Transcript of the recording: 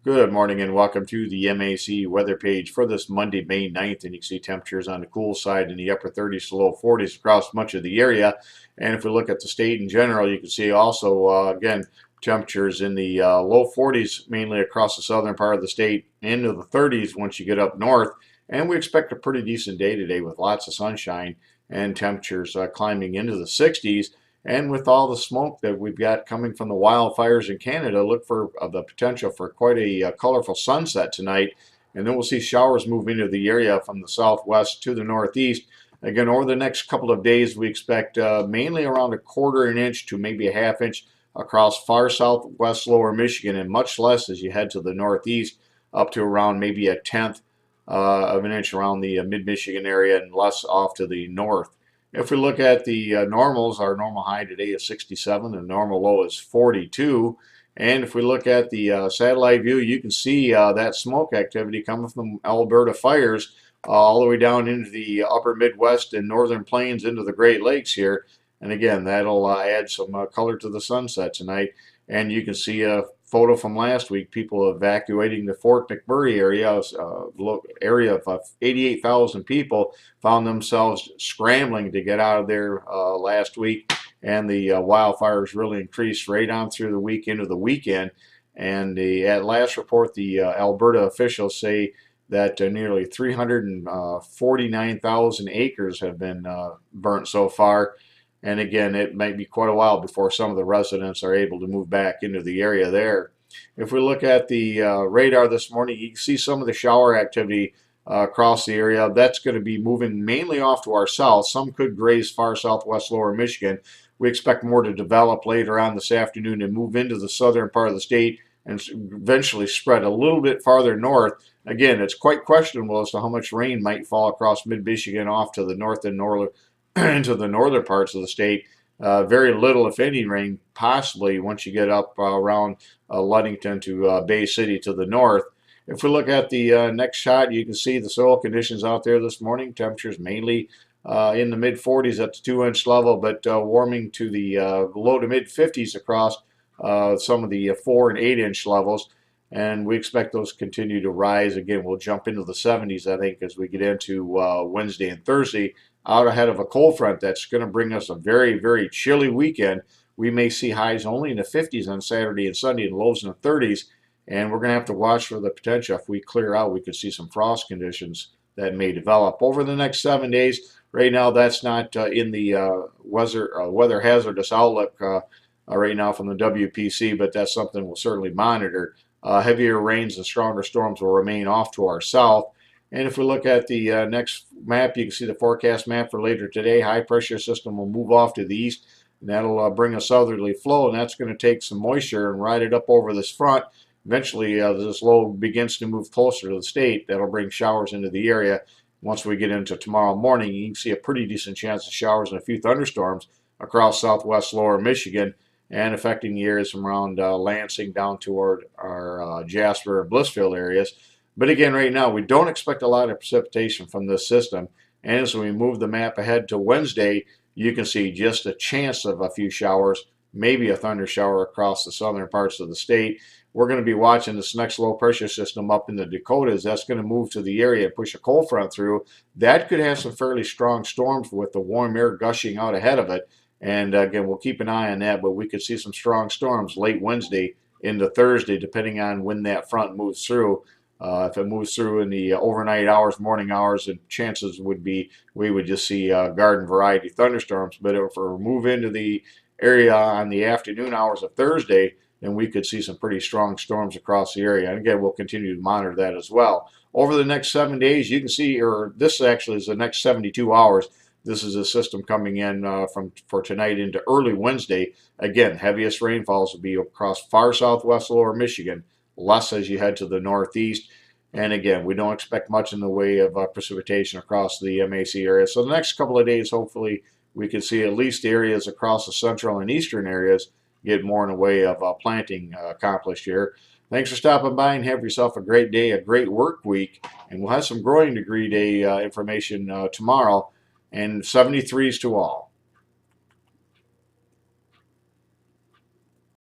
Good morning and welcome to the MAC weather page for this Monday, May 9th. And you can see temperatures on the cool side in the upper 30s to low 40s across much of the area. And if we look at the state in general, you can see also, again, temperatures in the low 40s, mainly across the southern part of the state, into the 30s once you get up north. And we expect a pretty decent day today with lots of sunshine and temperatures climbing into the 60s. And with all the smoke that we've got coming from the wildfires in Canada, look for the potential for quite a colorful sunset tonight. And then we'll see showers move into the area from the southwest to the northeast. Again, over the next couple of days, we expect mainly around a quarter an inch to maybe a half inch across far southwest lower Michigan, and much less as you head to the northeast, up to around maybe a tenth of an inch around the mid-Michigan area, and less off to the north. If we look at the normals, our normal high today is 67, and normal low is 42. And if we look at the satellite view, you can see that smoke activity coming from Alberta fires all the way down into the upper Midwest and northern plains into the Great Lakes here. And again, that'll add some color to the sunset tonight. And you can see a photo from last week, people evacuating the Fort McMurray area, area of 88,000 people found themselves scrambling to get out of there last week. And the wildfires really increased right on through the week into the weekend. And at last report, the Alberta officials say that nearly 349,000 acres have been burnt so far. And again, it might be quite a while before some of the residents are able to move back into the area there. If we look at the radar this morning, you can see some of the shower activity across the area. That's going to be moving mainly off to our south. Some could graze far southwest lower Michigan. We expect more to develop later on this afternoon and move into the southern part of the state and eventually spread a little bit farther north. Again, it's quite questionable as to how much rain might fall across mid-Michigan off to the north and northern into the northern parts of the state. Very little, if any, rain possibly once you get up around Ludington to Bay City to the north. If we look at the next shot, you can see the soil conditions out there this morning. Temperatures mainly in the mid 40s at the 2-inch level, but warming to the low to mid 50s across some of the 4 and 8-inch levels. And we expect those to continue to rise. Again, we'll jump into the 70s, I think, as we get into Wednesday and Thursday, out ahead of a cold front that's going to bring us a very, very chilly weekend. We may see highs only in the 50s on Saturday and Sunday and lows in the 30s. And we're going to have to watch for the potential. If we clear out, we could see some frost conditions that may develop over the next 7 days. Right now, that's not in the weather hazardous outlook right now from the WPC, but that's something we'll certainly monitor. Heavier rains and stronger storms will remain off to our south. And if we look at the next map, you can see the forecast map for later today. High pressure system will move off to the east, and that'll bring a southerly flow, and that's going to take some moisture and ride it up over this front. Eventually, this low begins to move closer to the state. That'll bring showers into the area. Once we get into tomorrow morning, you can see a pretty decent chance of showers and a few thunderstorms across southwest lower Michigan and affecting the areas from around Lansing down toward our Jasper and Blissfield areas. But again, right now, we don't expect a lot of precipitation from this system. And as we move the map ahead to Wednesday, you can see just a chance of a few showers, maybe a thunder shower across the southern parts of the state. We're going to be watching this next low pressure system up in the Dakotas. That's going to move to the area and push a cold front through. That could have some fairly strong storms with the warm air gushing out ahead of it. And again, we'll keep an eye on that, but we could see some strong storms late Wednesday into Thursday, depending on when that front moves through. If it moves through in the overnight hours, morning hours, the chances would be we would just see garden variety thunderstorms. But if we move into the area on the afternoon hours of Thursday, then we could see some pretty strong storms across the area. And again, we'll continue to monitor that as well. Over the next 7 days, you can see, or this actually is the next 72 hours. This is a system coming in for tonight into early Wednesday. Again, heaviest rainfalls will be across far southwest lower Michigan, less as you head to the northeast. And again, we don't expect much in the way of precipitation across the MAC area. So the next couple of days, hopefully, we can see at least the areas across the central and eastern areas get more in the way of planting accomplished here. Thanks for stopping by and have yourself a great day, a great work week. And we'll have some growing degree day information tomorrow, and 73s to all.